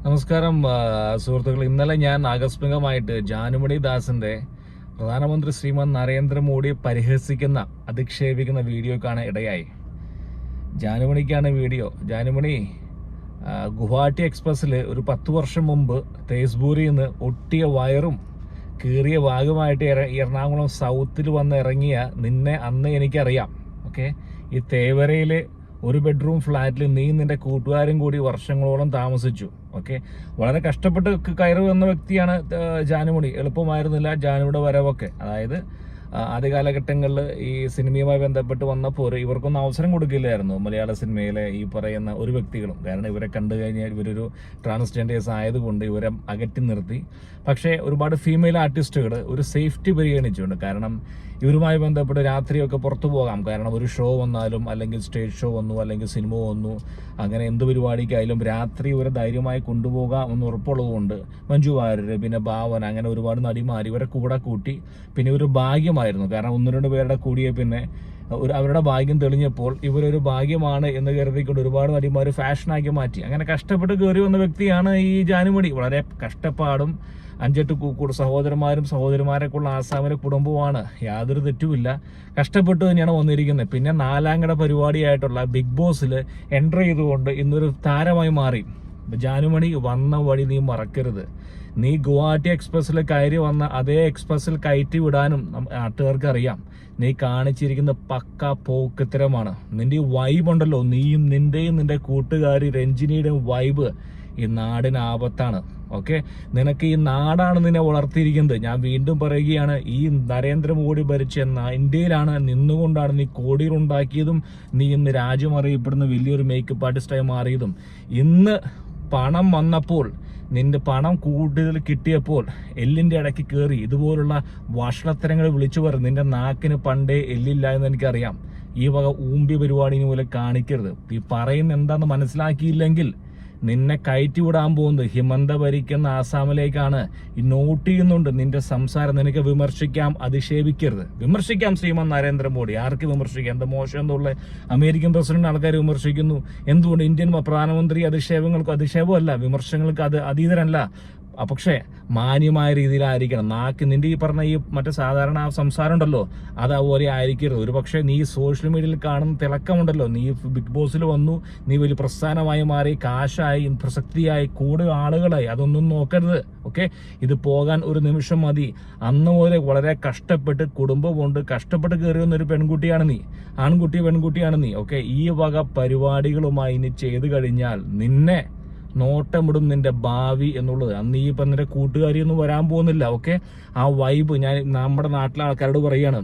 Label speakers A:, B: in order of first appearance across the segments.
A: നമസ്കാരം സുഹൃത്തുക്കൾ. ഇന്നലെ ഞാൻ ആകസ്മികമായിട്ട് ജാനുമണി ദാസിന്റെ പ്രധാനമന്ത്രി ശ്രീമാൻ നരേന്ദ്രമോദിയെ പരിഹസിക്കുന്ന അധിക്ഷേപിക്കുന്ന വീഡിയോക്കാണ് ഇടയായി. ജാനുമണിക്കാണ് വീഡിയോ. ജാനുമണി ഗുവാഹട്ടി എക്സ്പ്രസ്സിൽ ഒരു 10 വർഷം മുമ്പ് തേസ്ബൂരിൽ നിന്ന് ഒട്ടിയ വയറും കീറിയ ഭാഗമായിട്ട് എറണാകുളം സൗത്തിൽ വന്ന് ഇറങ്ങിയ നിന്നെ അന്ന് എനിക്കറിയാം. ഓക്കെ, ഈ തേവരയിലെ ഒരു ബെഡ്റൂം ഫ്ലാറ്റിൽ നീ നിന്റെ കൂട്ടുകാരും കൂടി വർഷങ്ങളോളം താമസിച്ചു. ഓക്കെ, വളരെ കഷ്ടപ്പെട്ട് കയറി വന്ന വ്യക്തിയാണ് ജാനുമണി. എളുപ്പമായിരുന്നില്ല ജാനുവിടെ വരവൊക്കെ. അതായത് ആദ്യ കാലഘട്ടങ്ങളിൽ ഈ സിനിമയുമായി ബന്ധപ്പെട്ട് വന്നപ്പോൾ ഇവർക്കൊന്നും അവസരം കൊടുക്കില്ലായിരുന്നു മലയാള സിനിമയിലെ ഈ പറയുന്ന ഒരു വ്യക്തികളും. കാരണം ഇവരെ കണ്ടു കഴിഞ്ഞാൽ ഇവരൊരു ട്രാൻസ്ജെൻഡേഴ്സ് ആയതുകൊണ്ട് ഇവരെ അകറ്റി നിർത്തി. പക്ഷേ ഒരുപാട് ഫീമെയിൽ ആർട്ടിസ്റ്റുകൾ ഒരു സേഫ്റ്റി പരിഗണിച്ചുകൊണ്ട്, കാരണം ഇവരുമായി ബന്ധപ്പെട്ട് രാത്രിയൊക്കെ പുറത്തു പോകാം. കാരണം ഒരു ഷോ വന്നാലും, അല്ലെങ്കിൽ സ്റ്റേജ് ഷോ വന്നു, അല്ലെങ്കിൽ സിനിമ വന്നു, അങ്ങനെ എന്ത് പരിപാടിക്കായാലും രാത്രി ഇവരെ ധൈര്യമായി കൊണ്ടുപോകാം എന്ന് ഉറപ്പുള്ളതുകൊണ്ട് മഞ്ജു വാര്യർ, പിന്നെ ഭാവന, അങ്ങനെ ഒരുപാട് നടിമാർ ഇവരെ കൂടെ കൂട്ടി. പിന്നെ ഒരു ഭാഗ്യമായിരുന്നു, കാരണം 1-2 പേരുടെ കൂടിയ പിന്നെ അവരുടെ ഭാഗ്യം തെളിഞ്ഞപ്പോൾ ഇവരൊരു ഭാഗ്യമാണ് എന്ന് കരുതിക്കൊണ്ട് ഒരുപാട് നടിമാർ ഫാഷനാക്കി മാറ്റി. അങ്ങനെ കഷ്ടപ്പെട്ട് കയറി വന്ന വ്യക്തിയാണ് ഈ ജാനുമണി. വളരെ കഷ്ടപ്പാടും 5-8 സഹോദരന്മാരും സഹോദരിമാരൊക്കെയുള്ള ആസാമിലെ കുടുംബമാണ്. യാതൊരു തെറ്റുമില്ല, കഷ്ടപ്പെട്ട് തന്നെയാണ് വന്നിരിക്കുന്നത്. പിന്നെ 4ാംകട പരിപാടിയായിട്ടുള്ള ബിഗ് ബോസിൽ എൻ്റർ ചെയ്തുകൊണ്ട് ഇന്നൊരു താരമായി മാറി. ജാനുമണി വന്ന വഴി നീ മറക്കരുത്. നീ ഗുവാഹട്ടി എക്സ്പ്രസ്സിൽ കയറി വന്ന അതേ എക്സ്പ്രസ്സിൽ കയറ്റി വിടാനും നാട്ടുകാർക്ക് അറിയാം. നീ കാണിച്ചിരിക്കുന്ന പക്ക പോക്കത്തരമാണ്. നിന്റെ ഈ വൈബ് ഉണ്ടല്ലോ, നീയും നിന്റെ കൂട്ടുകാരി രഞ്ജിനിയുടെയും വൈബ് ഈ നാടിന് ആപത്താണ്. ഓക്കെ, നിനക്ക് ഈ നാടാണ് നിന്നെ വളർത്തിയിരിക്കുന്നത്. ഞാൻ വീണ്ടും പറയുകയാണ്, ഈ നരേന്ദ്രമോദി ഭരിച്ച ഇന്ത്യയിലാണ് നിന്നുകൊണ്ടാണ് നീ കോടികളുണ്ടാക്കിയതും നീ ഇന്ന് രാജ്യം അറിയപ്പെടുന്ന വലിയൊരു മേക്കപ്പ് ആർട്ടിസ്റ്റായി മാറിയതും. ഇന്ന് പണം വന്നപ്പോൾ, നിന്റെ പണം കൂടുതൽ കിട്ടിയപ്പോൾ എല്ലിൻ്റെ ഇടയ്ക്ക് കയറി ഇതുപോലുള്ള വഷളത്തരങ്ങൾ വിളിച്ചു പറയും. നിന്റെ നാക്കിന് പണ്ടേ എല്ലില്ല എന്ന് എനിക്കറിയാം. ഈ വക ഊമ്പി പരിപാടി പോലെ കാണിക്കരുത്. ഈ പറയുന്ന എന്താണെന്ന് മനസ്സിലാക്കിയില്ലെങ്കിൽ നിന്നെ കയറ്റിവിടാൻ പോകുന്നത് ഹിമന്ത ഭരിക്കുന്ന ആസാമിലേക്കാണ്. ഈ നോട്ട് ചെയ്യുന്നുണ്ട് നിന്റെ സംസാരം. നിനക്ക് വിമർശിക്കാം, അധിക്ഷേപിക്കരുത്. വിമർശിക്കാം ശ്രീമാൻ നരേന്ദ്രമോദി, ആർക്ക് വിമർശിക്കാം? എന്താ മോശം എന്നുള്ള അമേരിക്കൻ പ്രസിഡന്റ് ആൾക്കാർ വിമർശിക്കുന്നു. എന്തുകൊണ്ട് ഇന്ത്യൻ പ്രധാനമന്ത്രി അധിക്ഷേപങ്ങൾക്ക് അധിക്ഷേപമല്ല, വിമർശനങ്ങൾക്ക് അതീതരല്ല. പക്ഷേ മാന്യമായ രീതിയിലായിരിക്കണം. നാക്ക് നിന്റെ ഈ പറഞ്ഞ ഈ മറ്റേ സാധാരണ സംസാരം ഉണ്ടല്ലോ, അതുപോലെ ആയിരിക്കരുത്. ഒരു പക്ഷേ നീ സോഷ്യൽ മീഡിയയിൽ കാണുന്ന തിളക്കമുണ്ടല്ലോ, നീ ബിഗ് ബോസിൽ വന്നു, നീ വലിയ പ്രസ്ഥാനമായി മാറി, കാശായി, പ്രസക്തിയായി, കൂടെ ആളുകളായി, അതൊന്നും നോക്കരുത്. ഓക്കെ, ഇത് പോകാൻ ഒരു നിമിഷം മതി. അന്ന് പോലെ വളരെ കഷ്ടപ്പെട്ട് കുടുംബമുണ്ട്, കഷ്ടപ്പെട്ട് കയറി വന്നൊരു പെൺകുട്ടിയാണ് നീ, ആൺകുട്ടി പെൺകുട്ടിയാണ് നീ. ഓക്കെ, ഈ വക പരിപാടികളുമായി ഇനി ചെയ്തു കഴിഞ്ഞാൽ നിന്നെ നോട്ടമിടും നിന്റെ ഭാവി എന്നുള്ളത്. അന്ന് ഈ പറഞ്ഞ കൂട്ടുകാരിയൊന്നും വരാൻ പോകുന്നില്ല. ഓക്കെ, ആ വൈബ് ഞാൻ നമ്മുടെ നാട്ടിലെ ആൾക്കാരോട് പറയുകയാണ്,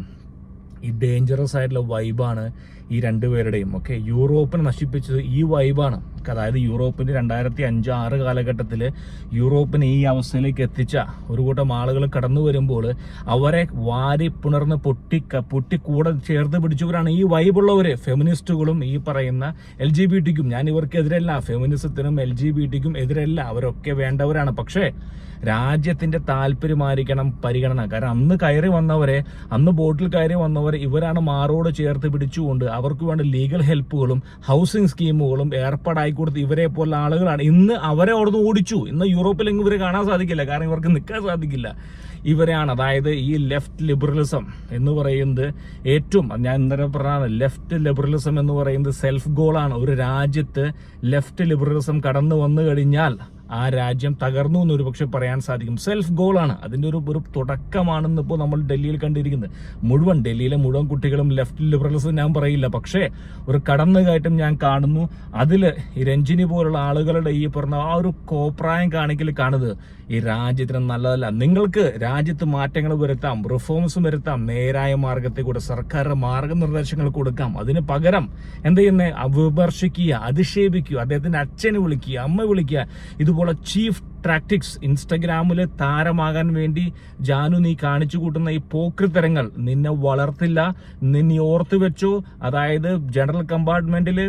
A: ഈ ഡേഞ്ചറസ് ആയിട്ടുള്ള വൈബാണ് ഈ രണ്ടുപേരുടെയും. ഓക്കെ, യൂറോപ്പിനെ നശിപ്പിച്ചത് ഈ വൈബാണ്. അതായത് യൂറോപ്പിൻ്റെ 2005-6 കാലഘട്ടത്തിൽ യൂറോപ്പിനെ ഈ അവസ്ഥയിലേക്ക് എത്തിച്ച ഒരു കൂട്ടം ആളുകൾ കടന്നു വരുമ്പോൾ അവരെ വാരി പുണർന്ന് പൊട്ടി കൂടെ ചേർത്ത് പിടിച്ചവരാണ് ഈ വൈബുള്ളവർ. ഫെമിനിസ്റ്റുകളും ഈ പറയുന്ന LGBT-ക്കും, ഞാൻ ഇവർക്കെതിരല്ല, ഫെമിനിസത്തിനും LGBT-ക്കും എതിരല്ല, അവരൊക്കെ വേണ്ടവരാണ്. പക്ഷേ രാജ്യത്തിന്റെ താല്പര്യമായിരിക്കണം പരിഗണന. കാരണം അന്ന് കയറി വന്നവരെ, അന്ന് ബോട്ടിൽ കയറി വന്നവരെ ഇവരാണ് മാറോട് ചേർത്ത് പിടിച്ചുകൊണ്ട് അവർക്ക് വേണ്ട ലീഗൽ ഹെൽപ്പുകളും ഹൗസിംഗ് സ്കീമുകളും ഏർപ്പാടായി കൊടുത്ത് ഇവരെ പോലെ ആളുകളാണ്. ഇന്ന് അവരെ അവിടുന്ന് ഓടിച്ചു. ഇന്ന് യൂറോപ്പിലെങ്കിലും ഇവരെ കാണാൻ സാധിക്കില്ല, കാരണം ഇവർക്ക് നിൽക്കാൻ സാധിക്കില്ല. ഇവരാണ്, അതായത് ഈ ലെഫ്റ്റ് ലിബറലിസം എന്ന് പറയുന്നത് ഏറ്റവും, ഞാൻ ഇന്നലെ പറഞ്ഞ ലെഫ്റ്റ് ലിബറലിസം എന്ന് പറയുന്നത് സെൽഫ് ഗോളാണ്. ഒരു രാജ്യത്ത് ലെഫ്റ്റ് ലിബറലിസം കടന്നു വന്നു കഴിഞ്ഞാൽ ആ രാജ്യം തകർന്നു എന്നൊരു പക്ഷെ പറയാൻ സാധിക്കും. സെൽഫ് ഗോളാണ്, അതിൻ്റെ ഒരു തുടക്കമാണെന്ന് ഇപ്പോൾ നമ്മൾ ഡൽഹിയിൽ കണ്ടിരിക്കുന്നത്. ഡൽഹിയിലെ മുഴുവൻ കുട്ടികളും ലെഫ്റ്റ് ലിബറലിസം ഞാൻ പറയില്ല, പക്ഷേ ഒരു കടന്നുകയറ്റം ഞാൻ കാണുന്നു. അതിൽ ഈ രഞ്ജിനി പോലുള്ള ആളുകളുടെ ഈ പറഞ്ഞ ആ ഒരു കോപ്രായം കാണിക്കൽ കാണുന്നത് ഈ രാജ്യത്തിന് നല്ലതല്ല. നിങ്ങൾക്ക് രാജ്യത്ത് മാറ്റങ്ങൾ വരുത്താം, റിഫോംസ് വരുത്താം, നേരായ മാർഗത്തിൽ കൂടെ സർക്കാരിന്റെ മാർഗനിർദ്ദേശങ്ങൾ കൊടുക്കാം. അതിന് പകരം എന്ത് ചെയ്യുന്നത്? വിമർശിക്കുക, അധിക്ഷേപിക്കുക, അദ്ദേഹത്തിന്റെ അച്ഛനെ വിളിക്കുക, അമ്മ വിളിക്കുക, ഇതുപോലെ ചീഫ് ടാക്ടിക്സ്. ഇൻസ്റ്റഗ്രാമിൽ താരമാകാൻ വേണ്ടി ജാനു നീ കാണിച്ചു കൂട്ടുന്ന ഈ പോക്രിത്തരങ്ങൾ നിന്നെ വളർത്തില്ല. നിന്നെ ഓർത്തു വെച്ചോ. അതായത് ജനറൽ കമ്പാർട്ട്മെന്റിൽ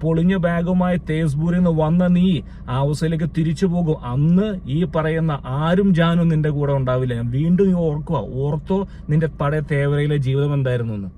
A: പൊളിഞ്ഞ ബാഗുമായി തേസ്ബൂരിൽ നിന്ന് വന്ന നീ ആ അവസ്ഥയിലേക്ക് തിരിച്ചു പോകും. അന്ന് ഈ പറയുന്ന ആരും ജാനു നിന്റെ കൂടെ ഉണ്ടാവില്ല. വീണ്ടും നീ ഓർത്തോ നിന്റെ പഴയ തേവരയിലെ ജീവിതം എന്തായിരുന്നു എന്ന്.